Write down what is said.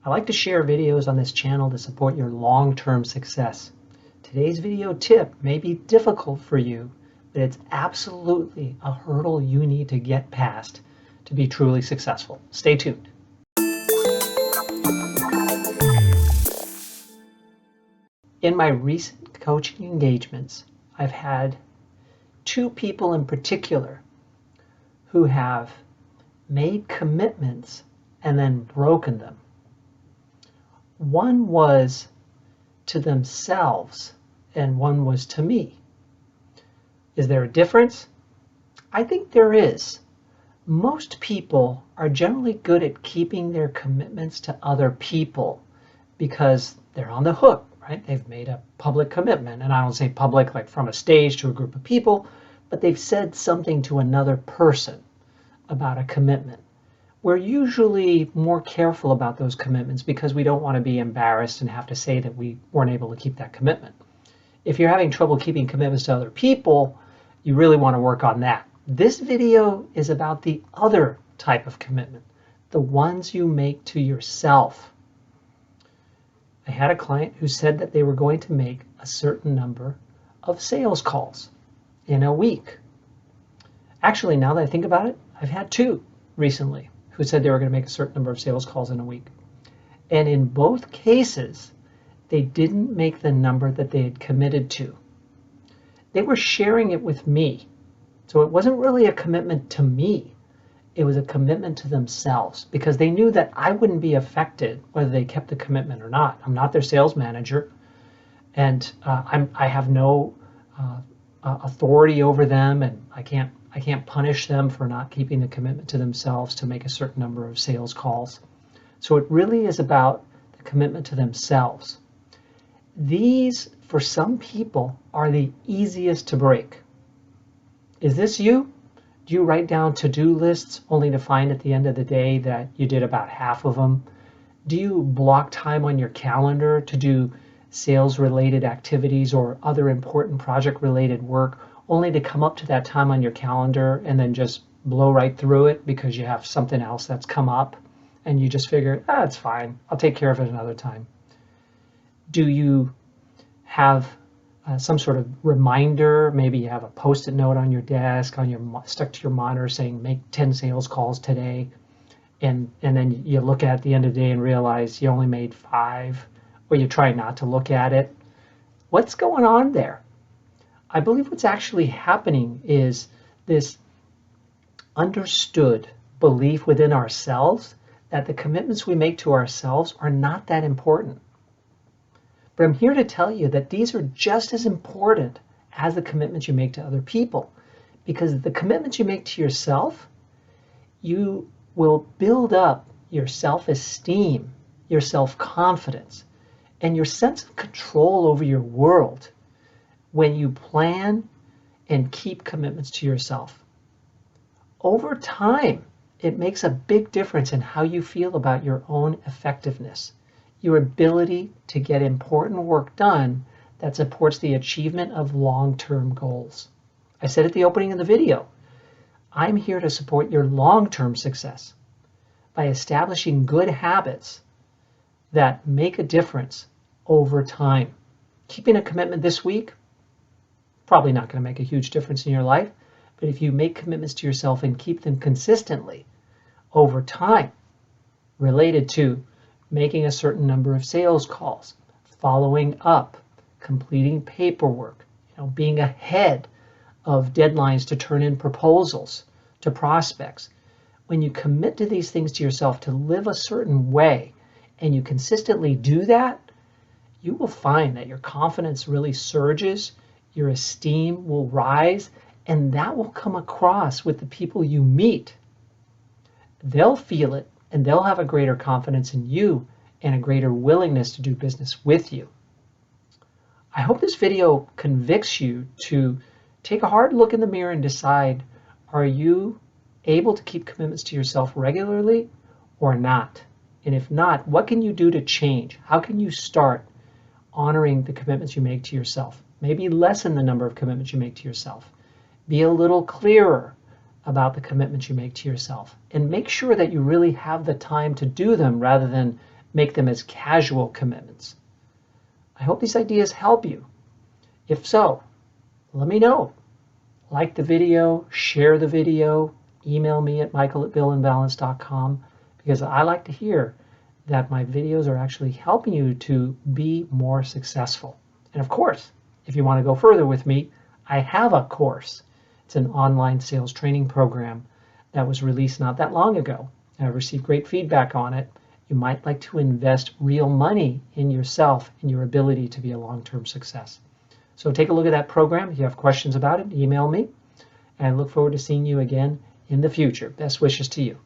I like to share videos on this channel to support your long-term success. Today's video tip may be difficult for you, but it's absolutely a hurdle you need to get past to be truly successful. Stay tuned. In my recent coaching engagements, I've had two people in particular who have made commitments and then broken them. One was to themselves and one was to me. Is there a difference? I think there is. Most people are generally good at keeping their commitments to other people because they're on the hook, right? They've made a public commitment, and I don't say public like from a stage to a group of people, but they've said something to another person about a commitment. We're usually more careful about those commitments because we don't want to be embarrassed and have to say that we weren't able to keep that commitment. If you're having trouble keeping commitments to other people, you really want to work on that. This video is about the other type of commitment, the ones you make to yourself. I had a client who said that they were going to make a certain number of sales calls in a week. Actually, now that I think about it, I've had two recently who said they were going to make a certain number of sales calls in a week. And in both cases, they didn't make the number that they had committed to. They were sharing it with me. So it wasn't really a commitment to me. It was a commitment to themselves because they knew that I wouldn't be affected whether they kept the commitment or not. I'm not their sales manager, and I have no authority over them, and I can't punish them for not keeping the commitment to themselves to make a certain number of sales calls. So it really is about the commitment to themselves. These, for some people, are the easiest to break. Is this you? Do you write down to-do lists only to find at the end of the day that you did about half of them? Do you block time on your calendar to do sales-related activities or other important project-related work only to come up to that time on your calendar and then just blow right through it because you have something else that's come up and you just figure, it's fine, I'll take care of it another time? Do you have some sort of reminder? Maybe you have a post-it note on your desk, stuck to your monitor saying make 10 sales calls today, and then you look at the end of the day and realize you only made 5, or you try not to look at it. What's going on there? I believe what's actually happening is this understood belief within ourselves that the commitments we make to ourselves are not that important. But I'm here to tell you that these are just as important as the commitments you make to other people, because the commitments you make to yourself, you will build up your self-esteem, your self-confidence, and your sense of control over your world when you plan and keep commitments to yourself. Over time, it makes a big difference in how you feel about your own effectiveness, your ability to get important work done that supports the achievement of long-term goals. I said at the opening of the video, I'm here to support your long-term success by establishing good habits that make a difference over time. Keeping a commitment this week, probably not going to make a huge difference in your life, but if you make commitments to yourself and keep them consistently over time, related to making a certain number of sales calls, following up, completing paperwork, being ahead of deadlines to turn in proposals to prospects. When you commit to these things to yourself to live a certain way and you consistently do that, you will find that your confidence really surges, your esteem will rise, and that will come across with the people you meet. They'll feel it, and they'll have a greater confidence in you and a greater willingness to do business with you. I hope this video convicts you to take a hard look in the mirror and decide, are you able to keep commitments to yourself regularly or not? And if not, what can you do to change? How can you start honoring the commitments you make to yourself? Maybe lessen the number of commitments you make to yourself. Be a little clearer about the commitments you make to yourself, and make sure that you really have the time to do them rather than make them as casual commitments. I hope these ideas help you. If so, let me know. Like the video, share the video, email me at michael@billandbalance.com, because I like to hear that my videos are actually helping you to be more successful. And of course, if you want to go further with me, I have a course. It's an online sales training program that was released not that long ago. I've received great feedback on it. You might like to invest real money in yourself and your ability to be a long-term success. So take a look at that program. If you have questions about it, email me. And I look forward to seeing you again in the future. Best wishes to you.